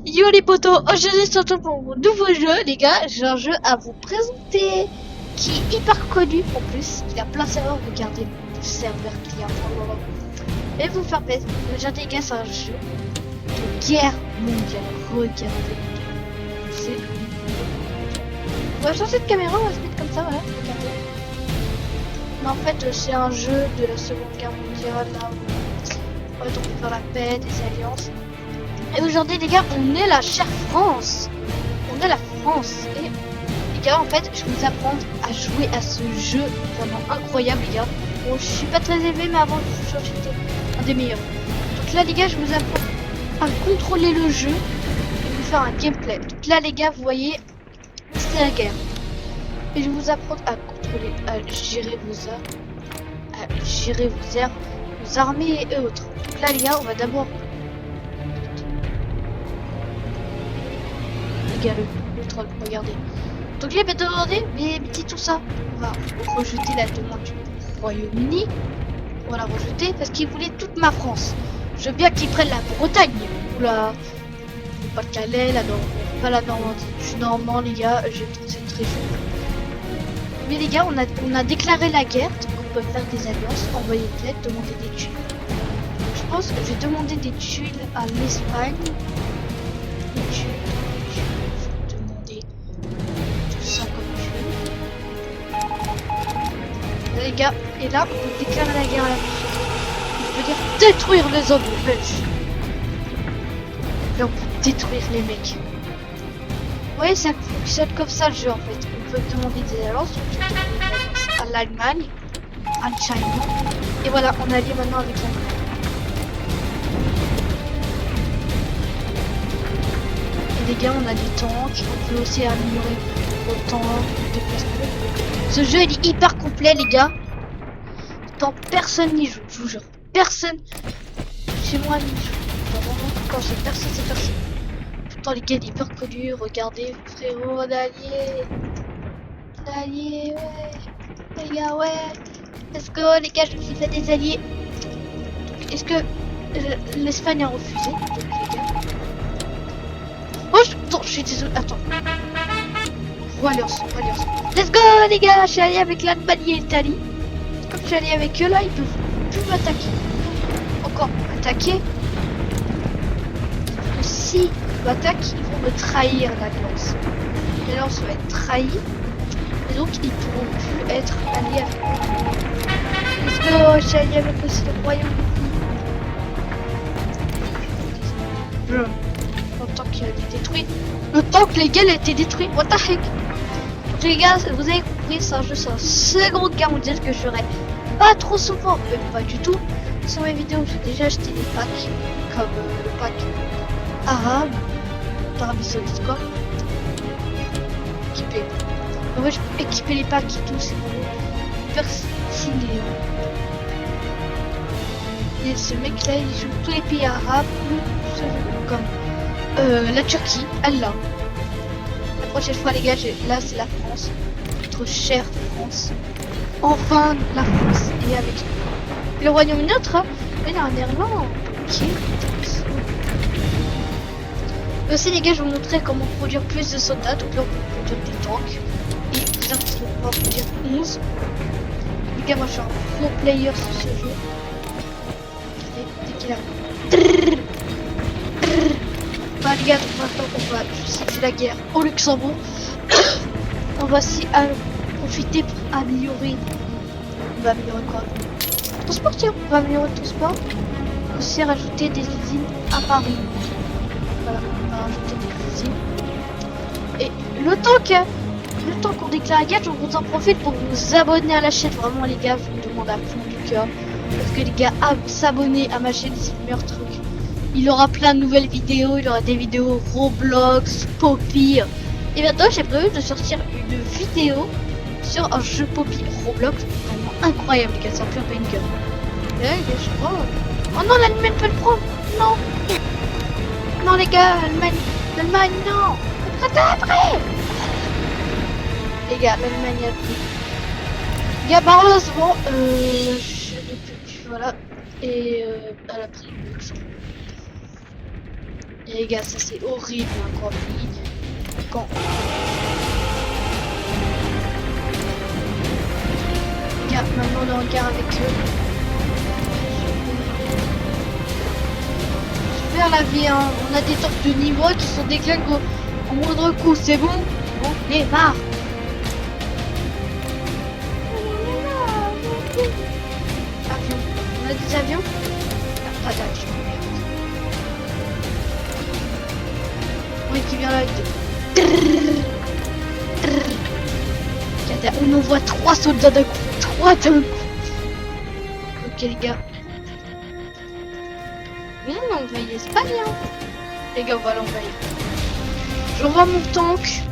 Yo les potos, aujourd'hui surtout pour mon nouveau jeu les gars, j'ai un jeu à vous présenter qui est hyper connu en plus, il a plein de serveurs, regardez le serveur qu'il y a pour et vous faire plaisir. Regardez les gars, c'est un jeu de guerre mondiale, regardez. C'est... On va changer de caméra, on va se mettre comme ça, voilà, regardez. Mais en fait c'est un jeu de la seconde guerre mondiale, là où on va donc faire la paix, des alliances. Et aujourd'hui les gars, on est la chère France. On est la France. Et les gars, en fait, je vais vous apprendre à jouer à ce jeu vraiment incroyable les gars. Bon, je suis pas très élevé, mais avant j'étais un des meilleurs. Donc là les gars, je vous apprends à contrôler le jeu et vous faire un gameplay. Donc là les gars, vous voyez, c'est la guerre. Et je vais vous apprendre à contrôler, à gérer vos armes, à gérer vos armées et autres. Donc là les gars, on va d'abord le troll, regardez. Donc là, il m'a demandé, mais dis tout ça. On va rejeter la demande du Royaume-Uni. On va la rejeter parce qu'il voulait toute ma France. Je veux bien qu'ils prennent la Bretagne ou la Pas-de-Calais, pas la Normandie. Je suis normand les gars, j'ai toute cette région. Mais les gars, on a déclaré la guerre, donc on peut faire des alliances, envoyer une lettre, demander des tuiles. Donc, je pense que je vais demander des tuiles à l'Espagne. Des tuiles. Les gars, et là on peut déclarer la guerre à la France. On peut dire détruire les hommes belges. Là on peut détruire les mecs. Vous voyez, ça fonctionne comme ça le jeu en fait. On peut demander des alliances, à l'Allemagne, à Chine. Et voilà, on est allié maintenant avec l'Allemagne. Et les gars, on a des tanks, on peut aussi améliorer le temps de déplacement. Ce jeu il est hyper complet les gars. Tant personne n'y joue, je vous jure. Personne chez moi n'y joue. Quand c'est personne, c'est personne. Pourtant les gars il est hyper connu, regardez frérot, on est allié. Allié, ouais. Les gars, ouais. Let's go les gars, je me suis fait des alliés. Est-ce que l'Espagne a refusé? Donc, les gars. Oh, attends, je suis désolé, attends. Alliance. Let's go les gars, je suis allié avec l'Allemagne et l'Italie. Comme je suis allé avec eux là, ils peuvent plus m'attaquer. Encore m'attaquer. Si ils m'attaquent, ils vont me trahir l'alliance. L'alliance va être trahie. Et donc ils pourront plus être alliés avec moi. Let's go, je suis allié avec aussi le Royaume-Uni. Le tank qui a été détruit. Le tank légal a été détruit. What the heck? Donc les gars, vous avez compris, c'est un jeu sur la seconde guerre mondiale que je ferai pas trop souvent, même pas du tout. Sur mes vidéos, j'ai déjà acheté des packs, comme le pack arabe, d'Arabie Saoudite quoi. Équipé. En vrai, je peux équiper les packs et tout, c'est hyper stylé. Et ce mec là, il joue tous les pays arabes, comme la Turquie, elle l'a. La prochaine fois les gars, là c'est la France, notre chère France. Enfin la France est avec nous. Le Royaume-Uni neutre, hein. Mais là en Irlande, ok. Aussi les gars, je vais vous montrer comment produire plus de soldats. Donc là on peut produire des tanks. Et là on va produire 11. Les gars, moi je suis un pro player sur ce jeu. Regardez, dès qu'il arrive. Bah les gars, maintenant on va, c'est la guerre au Luxembourg. On va aussi profiter pour améliorer. On va améliorer quoi? Transport, tiens, on va améliorer le transport. Aussi rajouter des usines à Paris. Voilà, on va rajouter des usines. Et le temps qu'on déclare la guerre, je vous en profite pour vous abonner à la chaîne. Vraiment les gars, je vous demande à fond du cœur. Parce que les gars, s'abonner à ma chaîne, c'est le meilleur truc. Il aura plein de nouvelles vidéos, il aura des vidéos Roblox, Poppy. Et bientôt j'ai prévu de sortir une vidéo sur un jeu Poppy Roblox vraiment incroyable les gars, c'est un pur banger. Et là les gars, je crois... Oh non, l'Allemagne peut le prendre. Non. Non les gars, l'Allemagne non. Après. Les gars, l'Allemagne a pris. Les gars, malheureusement, je ne peux plus, voilà. Et elle a pris le Luxembourg. Et les gars, ça c'est horrible hein, quand les gars, maintenant on est en guerre avec eux. Super la vie, hein. On a des sortes de niveaux qui sont déclenchés au moindre coup, c'est bon? On est marre. Avion. On a des avions? Ah, pas d'avion, merde. Oui, qui vient là. On envoie 3 soldats d'un coup. 3 d'un coup. Ok les gars. Oui, on envahit l'Espagne. Hein. Les gars, on va l'envahir. J'envoie mon tank.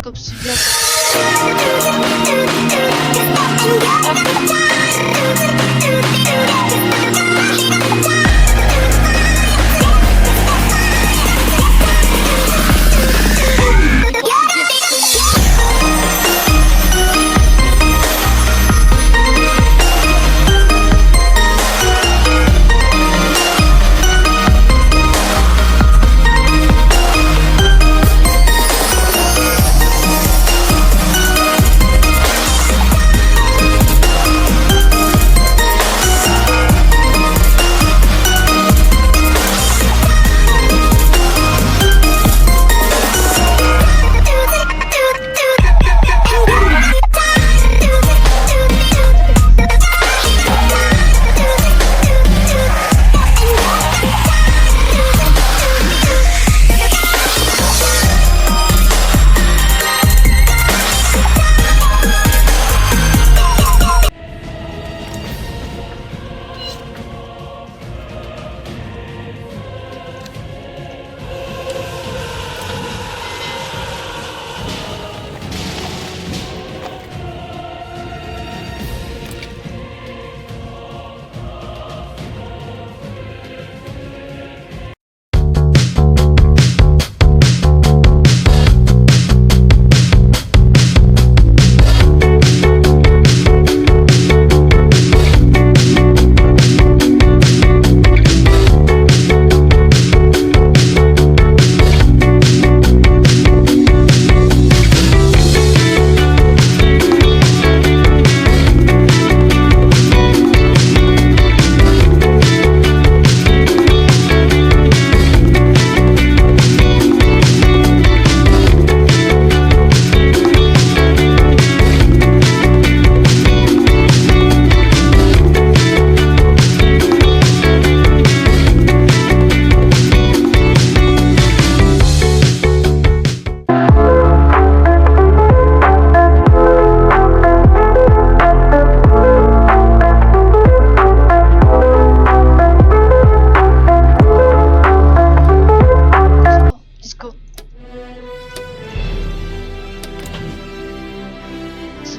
Comme c'est bien.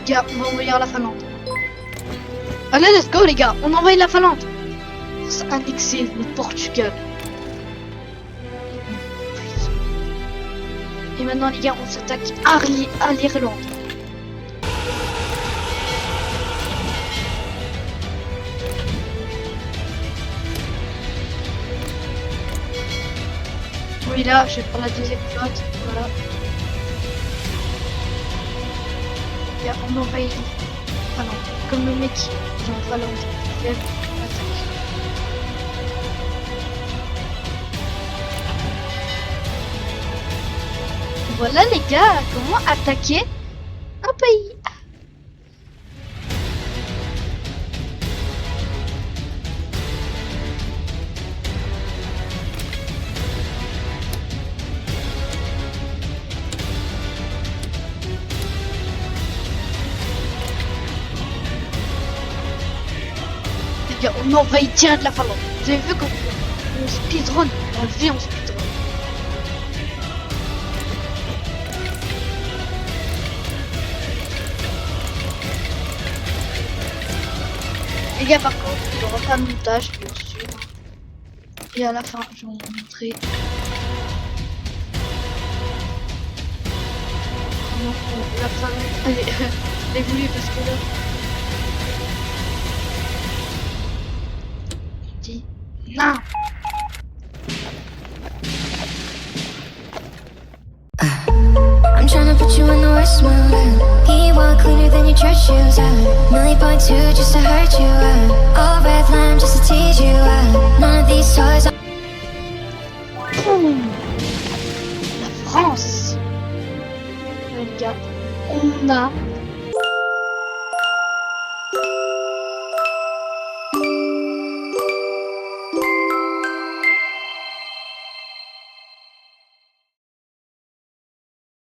Gars, on va envahir la Finlande. Allez, let's go les gars, on envahit la Finlande. On s'est annexé le Portugal. Et maintenant les gars, on s'attaque à l'Irlande. Oui là, je vais prendre la deuxième flotte, voilà. Et on envahit. Ah non, comme le mec, genre Finlande. Voilà les gars, comment attaquer un pays. on envahit direct la Finlande. Vous avez vu quand on speedrun, la vie en speedrun. Les gars, par contre, il n'y aura pas de montage, bien sûr. Et à la fin, je vais vous montrer. Non, la fin, allez, les voulu parce que là. Dis, non! I'm trying to put you in the worst mood. He want cleaner than your church shoes. $1.2 just to hurt you. All red line just to tease you. None of these toys. Boum. La France! Les gars, on a